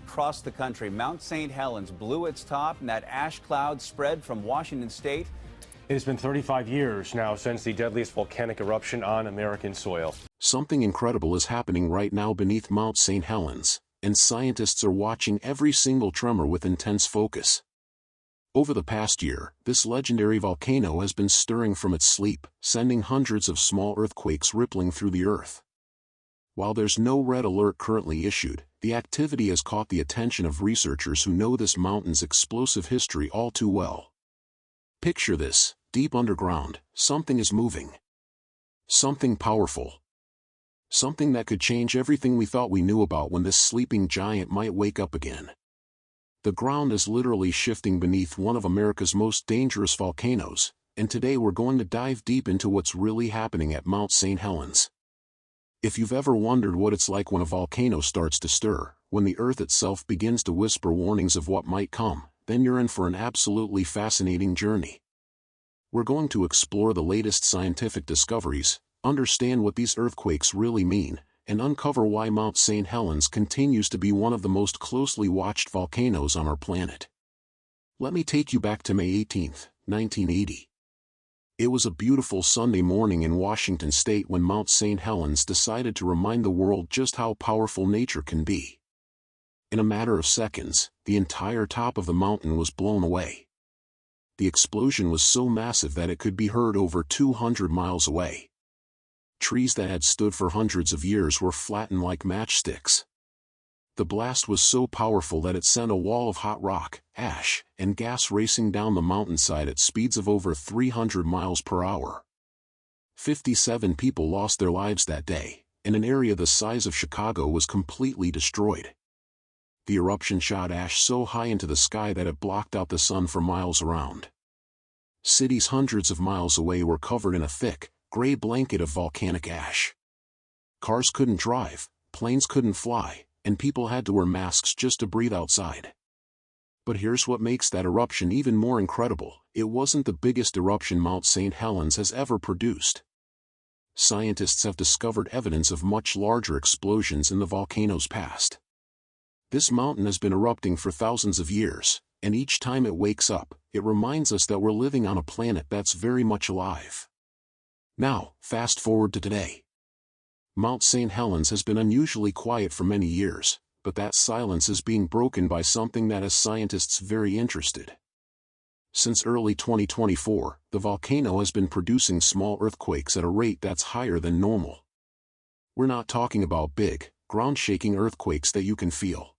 across the country. Mount St. Helens blew its top, and that ash cloud spread from Washington state. It has been 35 years now since the deadliest volcanic eruption on American soil. Something incredible is happening right now beneath Mount St. Helens, and scientists are watching every single tremor with intense focus. Over the past year, this legendary volcano has been stirring from its sleep, sending hundreds of small earthquakes rippling through the earth. While there's no red alert currently issued, the activity has caught the attention of researchers who know this mountain's explosive history all too well. Picture this: deep underground, something is moving. Something powerful. Something that could change everything we thought we knew about when this sleeping giant might wake up again. The ground is literally shifting beneath one of America's most dangerous volcanoes, and today we're going to dive deep into what's really happening at Mount St. Helens. If you've ever wondered what it's like when a volcano starts to stir, when the earth itself begins to whisper warnings of what might come, then you're in for an absolutely fascinating journey. We're going to explore the latest scientific discoveries, understand what these earthquakes really mean, and uncover why Mount St. Helens continues to be one of the most closely watched volcanoes on our planet. Let me take you back to May 18, 1980. It was a beautiful Sunday morning in Washington state when Mount St. Helens decided to remind the world just how powerful nature can be. In a matter of seconds, the entire top of the mountain was blown away. The explosion was so massive that it could be heard over 200 miles away. Trees that had stood for hundreds of years were flattened like matchsticks. The blast was so powerful that it sent a wall of hot rock, ash, and gas racing down the mountainside at speeds of over 300 miles per hour. 57 people lost their lives that day, and an area the size of Chicago was completely destroyed. The eruption shot ash so high into the sky that it blocked out the sun for miles around. Cities hundreds of miles away were covered in a thick, gray blanket of volcanic ash. Cars couldn't drive, planes couldn't fly, and people had to wear masks just to breathe outside. But here's what makes that eruption even more incredible: it wasn't the biggest eruption Mount St. Helens has ever produced. Scientists have discovered evidence of much larger explosions in the volcano's past. This mountain has been erupting for thousands of years, and each time it wakes up, it reminds us that we're living on a planet that's very much alive. Now, fast forward to today. Mount St. Helens has been unusually quiet for many years, but that silence is being broken by something that has scientists very interested. Since early 2024, the volcano has been producing small earthquakes at a rate that's higher than normal. We're not talking about big, ground-shaking earthquakes that you can feel.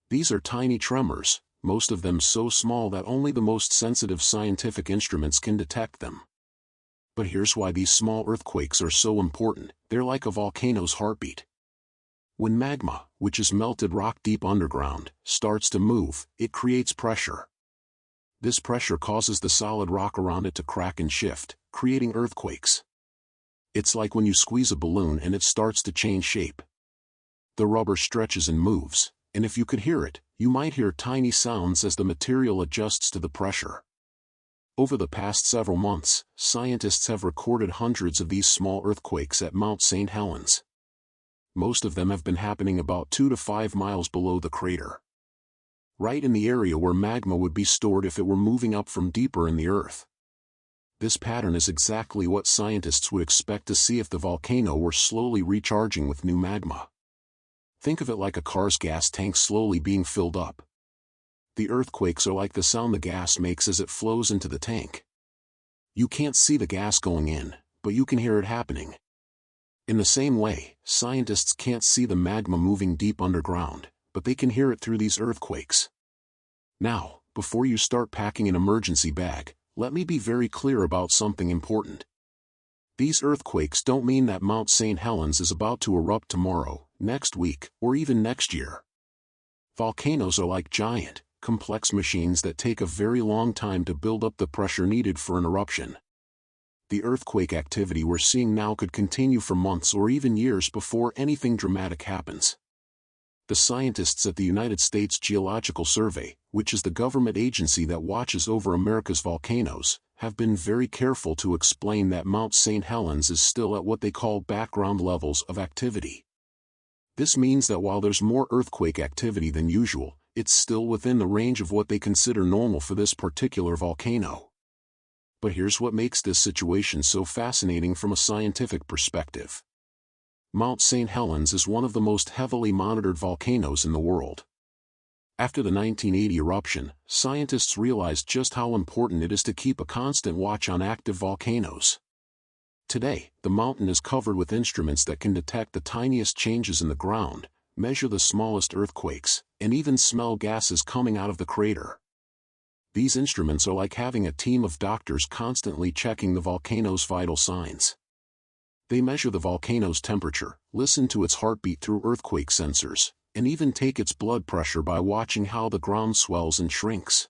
These are tiny tremors, most of them so small that only the most sensitive scientific instruments can detect them. But here's why these small earthquakes are so important: they're like a volcano's heartbeat. When magma, which is melted rock deep underground, starts to move, it creates pressure. This pressure causes the solid rock around it to crack and shift, creating earthquakes. It's like when you squeeze a balloon and it starts to change shape. The rubber stretches and moves, and if you could hear it, you might hear tiny sounds as the material adjusts to the pressure. Over the past several months, scientists have recorded hundreds of these small earthquakes at Mount St. Helens. Most of them have been happening about 2 to 5 miles below the crater, right in the area where magma would be stored if it were moving up from deeper in the earth. This pattern is exactly what scientists would expect to see if the volcano were slowly recharging with new magma. Think of it like a car's gas tank slowly being filled up. The earthquakes are like the sound the gas makes as it flows into the tank. You can't see the gas going in, but you can hear it happening. In the same way, scientists can't see the magma moving deep underground, but they can hear it through these earthquakes. Now, before you start packing an emergency bag, let me be very clear about something important. These earthquakes don't mean that Mount St. Helens is about to erupt tomorrow, next week, or even next year. Volcanoes are like giant, complex machines that take a very long time to build up the pressure needed for an eruption. The earthquake activity we're seeing now could continue for months or even years before anything dramatic happens. The scientists at the United States Geological Survey, which is the government agency that watches over America's volcanoes, have been very careful to explain that Mount St. Helens is still at what they call background levels of activity. This means that while there's more earthquake activity than usual, it's still within the range of what they consider normal for this particular volcano. But here's what makes this situation so fascinating from a scientific perspective. Mount St. Helens is one of the most heavily monitored volcanoes in the world. After the 1980 eruption, scientists realized just how important it is to keep a constant watch on active volcanoes. Today, the mountain is covered with instruments that can detect the tiniest changes in the ground, measure the smallest earthquakes, and even smell gases coming out of the crater. These instruments are like having a team of doctors constantly checking the volcano's vital signs. They measure the volcano's temperature, listen to its heartbeat through earthquake sensors, and even take its blood pressure by watching how the ground swells and shrinks.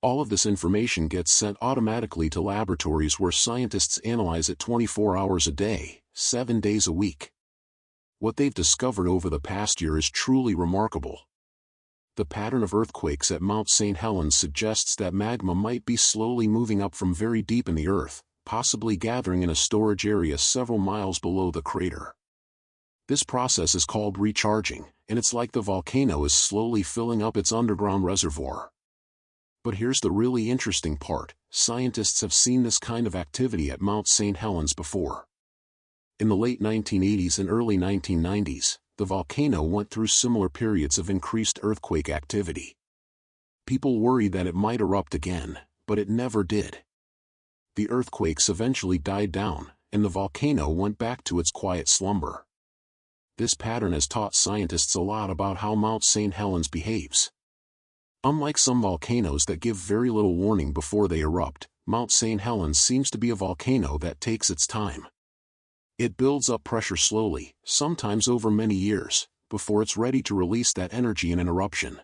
All of this information gets sent automatically to laboratories where scientists analyze it 24 hours a day, 7 days a week. What they've discovered over the past year is truly remarkable. The pattern of earthquakes at Mount St. Helens suggests that magma might be slowly moving up from very deep in the earth, possibly gathering in a storage area several miles below the crater. This process is called recharging, and it's like the volcano is slowly filling up its underground reservoir. But here's the really interesting part: scientists have seen this kind of activity at Mount St. Helens before. In the late 1980s and early 1990s, the volcano went through similar periods of increased earthquake activity. People worried that it might erupt again, but it never did. The earthquakes eventually died down, and the volcano went back to its quiet slumber. This pattern has taught scientists a lot about how Mount St. Helens behaves. Unlike some volcanoes that give very little warning before they erupt, Mount St. Helens seems to be a volcano that takes its time. It builds up pressure slowly, sometimes over many years, before it's ready to release that energy in an eruption.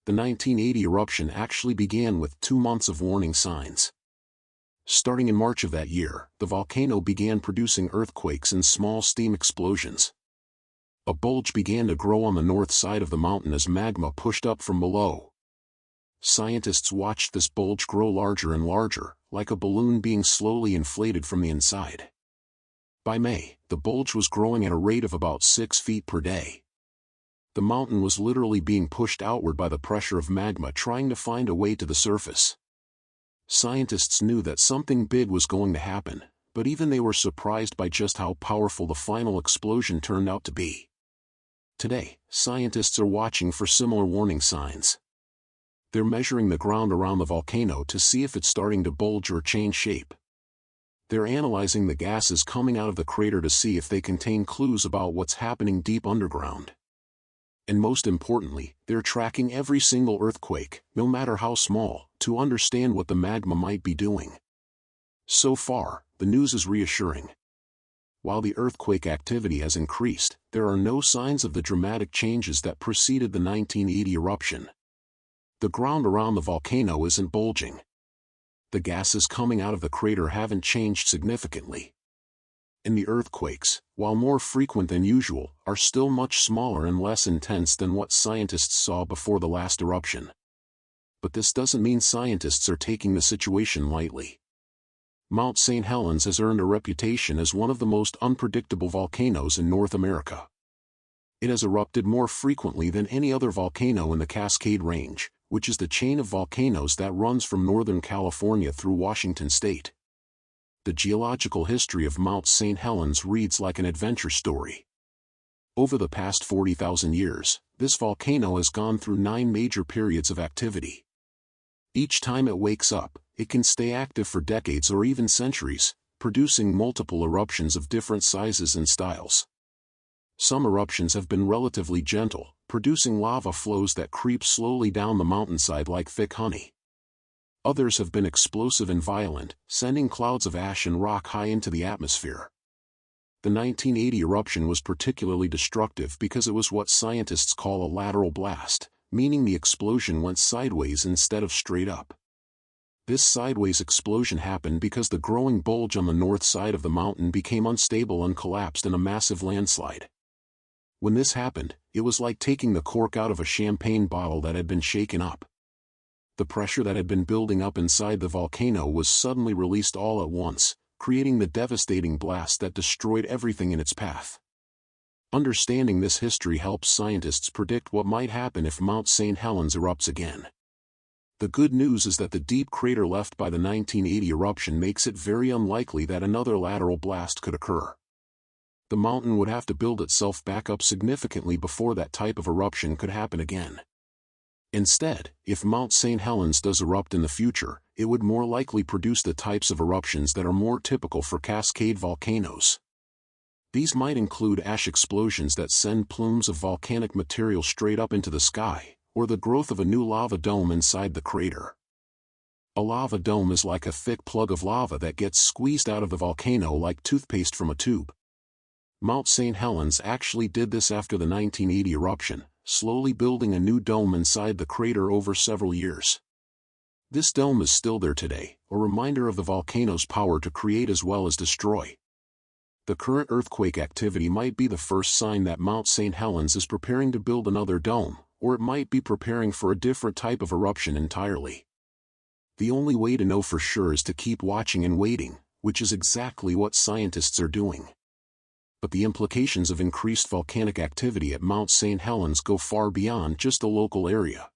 The 1980 eruption actually began with 2 months of warning signs. Starting in March of that year, the volcano began producing earthquakes and small steam explosions. A bulge began to grow on the north side of the mountain as magma pushed up from below. Scientists watched this bulge grow larger and larger, like a balloon being slowly inflated from the inside. By May, the bulge was growing at a rate of about 6 feet per day. The mountain was literally being pushed outward by the pressure of magma trying to find a way to the surface. Scientists knew that something big was going to happen, but even they were surprised by just how powerful the final explosion turned out to be. Today, scientists are watching for similar warning signs. They're measuring the ground around the volcano to see if it's starting to bulge or change shape. They're analyzing the gases coming out of the crater to see if they contain clues about what's happening deep underground. And most importantly, they're tracking every single earthquake, no matter how small, to understand what the magma might be doing. So far, the news is reassuring. While the earthquake activity has increased, there are no signs of the dramatic changes that preceded the 1980 eruption. The ground around the volcano isn't bulging. The gases coming out of the crater haven't changed significantly. And the earthquakes, while more frequent than usual, are still much smaller and less intense than what scientists saw before the last eruption. But this doesn't mean scientists are taking the situation lightly. Mount St. Helens has earned a reputation as one of the most unpredictable volcanoes in North America. It has erupted more frequently than any other volcano in the Cascade Range, which is the chain of volcanoes that runs from Northern California through Washington state. The geological history of Mount St. Helens reads like an adventure story. Over the past 40,000 years, this volcano has gone through 9 major periods of activity. Each time it wakes up, it can stay active for decades or even centuries, producing multiple eruptions of different sizes and styles. Some eruptions have been relatively gentle, producing lava flows that creep slowly down the mountainside like thick honey. Others have been explosive and violent, sending clouds of ash and rock high into the atmosphere. The 1980 eruption was particularly destructive because it was what scientists call a lateral blast, meaning the explosion went sideways instead of straight up. This sideways explosion happened because the growing bulge on the north side of the mountain became unstable and collapsed in a massive landslide. When this happened, it was like taking the cork out of a champagne bottle that had been shaken up. The pressure that had been building up inside the volcano was suddenly released all at once, creating the devastating blast that destroyed everything in its path. Understanding this history helps scientists predict what might happen if Mount St. Helens erupts again. The good news is that the deep crater left by the 1980 eruption makes it very unlikely that another lateral blast could occur. The mountain would have to build itself back up significantly before that type of eruption could happen again. Instead, if Mount St. Helens does erupt in the future, it would more likely produce the types of eruptions that are more typical for Cascade volcanoes. These might include ash explosions that send plumes of volcanic material straight up into the sky, or the growth of a new lava dome inside the crater. A lava dome is like a thick plug of lava that gets squeezed out of the volcano like toothpaste from a tube. Mount St. Helens actually did this after the 1980 eruption, slowly building a new dome inside the crater over several years. This dome is still there today, a reminder of the volcano's power to create as well as destroy. The current earthquake activity might be the first sign that Mount St. Helens is preparing to build another dome, or it might be preparing for a different type of eruption entirely. The only way to know for sure is to keep watching and waiting, which is exactly what scientists are doing. But the implications of increased volcanic activity at Mount St. Helens go far beyond just the local area.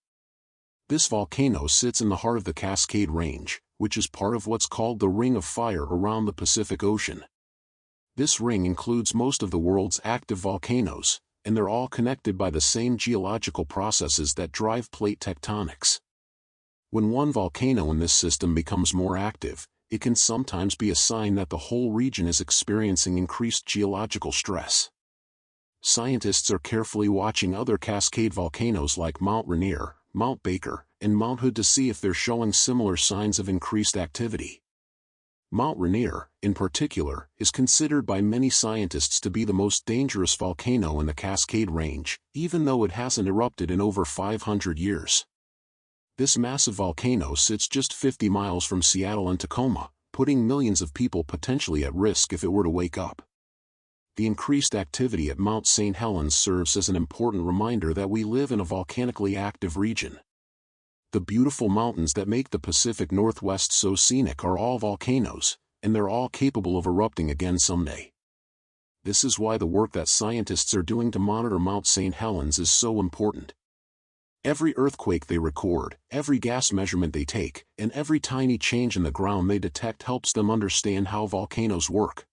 This volcano sits in the heart of the Cascade Range, which is part of what's called the Ring of Fire around the Pacific Ocean. This ring includes most of the world's active volcanoes, and they're all connected by the same geological processes that drive plate tectonics. When one volcano in this system becomes more active, it can sometimes be a sign that the whole region is experiencing increased geological stress. Scientists are carefully watching other Cascade volcanoes like Mount Rainier, Mount Baker, and Mount Hood to see if they're showing similar signs of increased activity. Mount Rainier, in particular, is considered by many scientists to be the most dangerous volcano in the Cascade Range, even though it hasn't erupted in over 500 years. This massive volcano sits just 50 miles from Seattle and Tacoma, putting millions of people potentially at risk if it were to wake up. The increased activity at Mount St. Helens serves as an important reminder that we live in a volcanically active region. The beautiful mountains that make the Pacific Northwest so scenic are all volcanoes, and they're all capable of erupting again someday. This is why the work that scientists are doing to monitor Mount St. Helens is so important. Every earthquake they record, every gas measurement they take, and every tiny change in the ground they detect helps them understand how volcanoes work.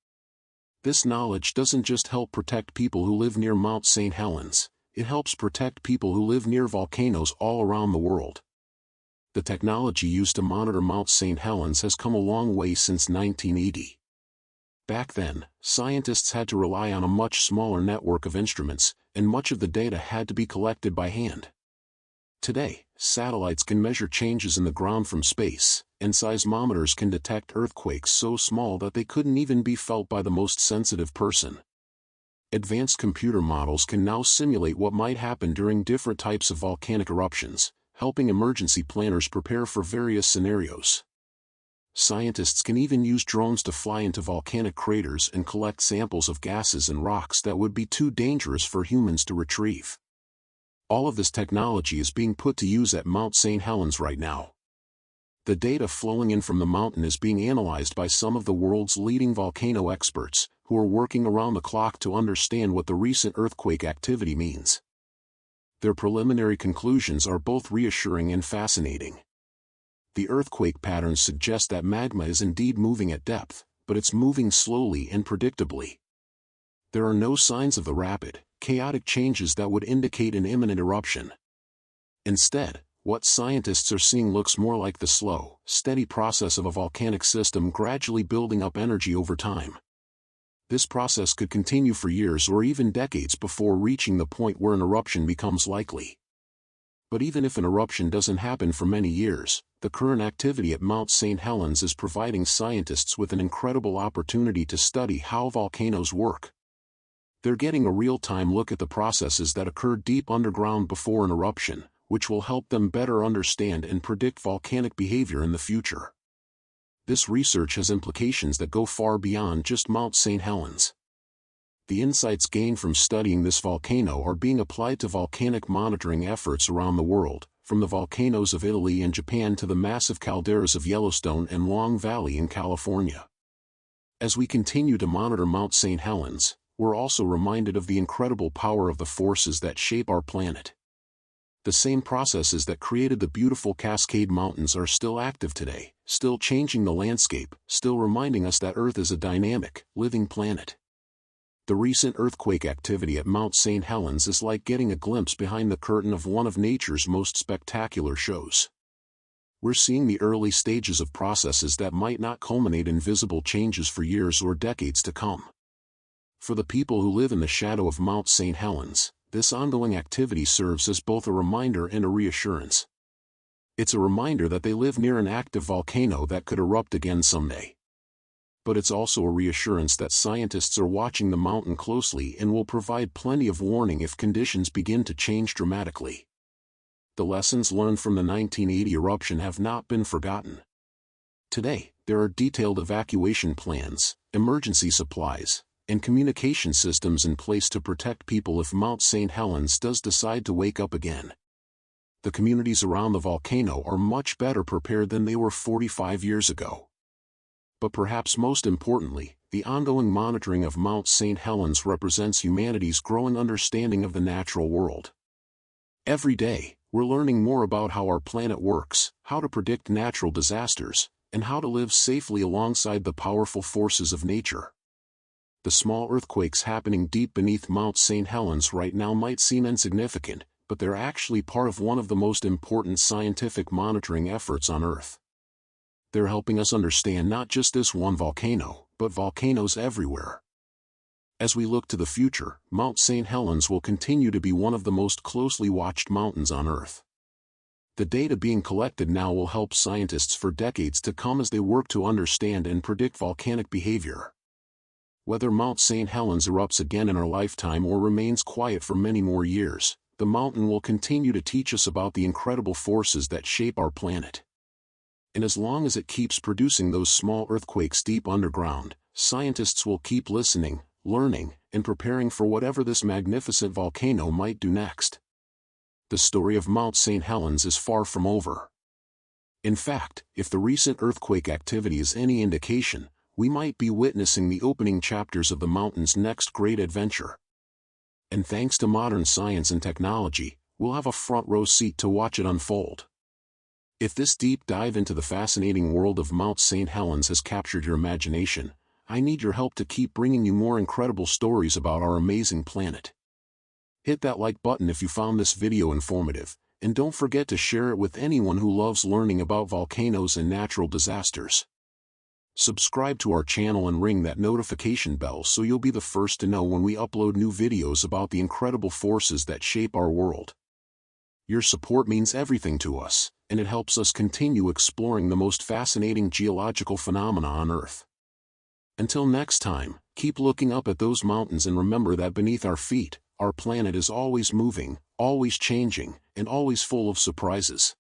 This knowledge doesn't just help protect people who live near Mount St. Helens, it helps protect people who live near volcanoes all around the world. The technology used to monitor Mount St. Helens has come a long way since 1980. Back then, scientists had to rely on a much smaller network of instruments, and much of the data had to be collected by hand. Today, satellites can measure changes in the ground from space, and seismometers can detect earthquakes so small that they couldn't even be felt by the most sensitive person. Advanced computer models can now simulate what might happen during different types of volcanic eruptions, helping emergency planners prepare for various scenarios. Scientists can even use drones to fly into volcanic craters and collect samples of gases and rocks that would be too dangerous for humans to retrieve. All of this technology is being put to use at Mount St. Helens right now. The data flowing in from the mountain is being analyzed by some of the world's leading volcano experts, who are working around the clock to understand what the recent earthquake activity means. Their preliminary conclusions are both reassuring and fascinating. The earthquake patterns suggest that magma is indeed moving at depth, but it's moving slowly and predictably. There are no signs of the rapid, chaotic changes that would indicate an imminent eruption. Instead, what scientists are seeing looks more like the slow, steady process of a volcanic system gradually building up energy over time. This process could continue for years or even decades before reaching the point where an eruption becomes likely. But even if an eruption doesn't happen for many years, the current activity at Mount St. Helens is providing scientists with an incredible opportunity to study how volcanoes work. They're getting a real-time look at the processes that occur deep underground before an eruption, which will help them better understand and predict volcanic behavior in the future. This research has implications that go far beyond just Mount St. Helens. The insights gained from studying this volcano are being applied to volcanic monitoring efforts around the world, from the volcanoes of Italy and Japan to the massive calderas of Yellowstone and Long Valley in California. As we continue to monitor Mount St. Helens, we're also reminded of the incredible power of the forces that shape our planet. The same processes that created the beautiful Cascade Mountains are still active today, still changing the landscape, still reminding us that Earth is a dynamic, living planet. The recent earthquake activity at Mount St. Helens is like getting a glimpse behind the curtain of one of nature's most spectacular shows. We're seeing the early stages of processes that might not culminate in visible changes for years or decades to come. For the people who live in the shadow of Mount St. Helens, this ongoing activity serves as both a reminder and a reassurance. It's a reminder that they live near an active volcano that could erupt again someday. But it's also a reassurance that scientists are watching the mountain closely and will provide plenty of warning if conditions begin to change dramatically. The lessons learned from the 1980 eruption have not been forgotten. Today, there are detailed evacuation plans, emergency supplies, and communication systems in place to protect people if Mount St. Helens does decide to wake up again. The communities around the volcano are much better prepared than they were 45 years ago. But perhaps most importantly, the ongoing monitoring of Mount St. Helens represents humanity's growing understanding of the natural world. Every day, we're learning more about how our planet works, how to predict natural disasters, and how to live safely alongside the powerful forces of nature. The small earthquakes happening deep beneath Mount St. Helens right now might seem insignificant, but they're actually part of one of the most important scientific monitoring efforts on Earth. They're helping us understand not just this one volcano, but volcanoes everywhere. As we look to the future, Mount St. Helens will continue to be one of the most closely watched mountains on Earth. The data being collected now will help scientists for decades to come as they work to understand and predict volcanic behavior. Whether Mount St. Helens erupts again in our lifetime or remains quiet for many more years, the mountain will continue to teach us about the incredible forces that shape our planet. And as long as it keeps producing those small earthquakes deep underground, scientists will keep listening, learning, and preparing for whatever this magnificent volcano might do next. The story of Mount St. Helens is far from over. In fact, if the recent earthquake activity is any indication, we might be witnessing the opening chapters of the mountain's next great adventure. And thanks to modern science and technology, we'll have a front row seat to watch it unfold. If this deep dive into the fascinating world of Mount St. Helens has captured your imagination, I need your help to keep bringing you more incredible stories about our amazing planet. Hit that like button if you found this video informative, and don't forget to share it with anyone who loves learning about volcanoes and natural disasters. Subscribe to our channel and ring that notification bell so you'll be the first to know when we upload new videos about the incredible forces that shape our world. Your support means everything to us, and it helps us continue exploring the most fascinating geological phenomena on Earth. Until next time, keep looking up at those mountains and remember that beneath our feet, our planet is always moving, always changing, and always full of surprises.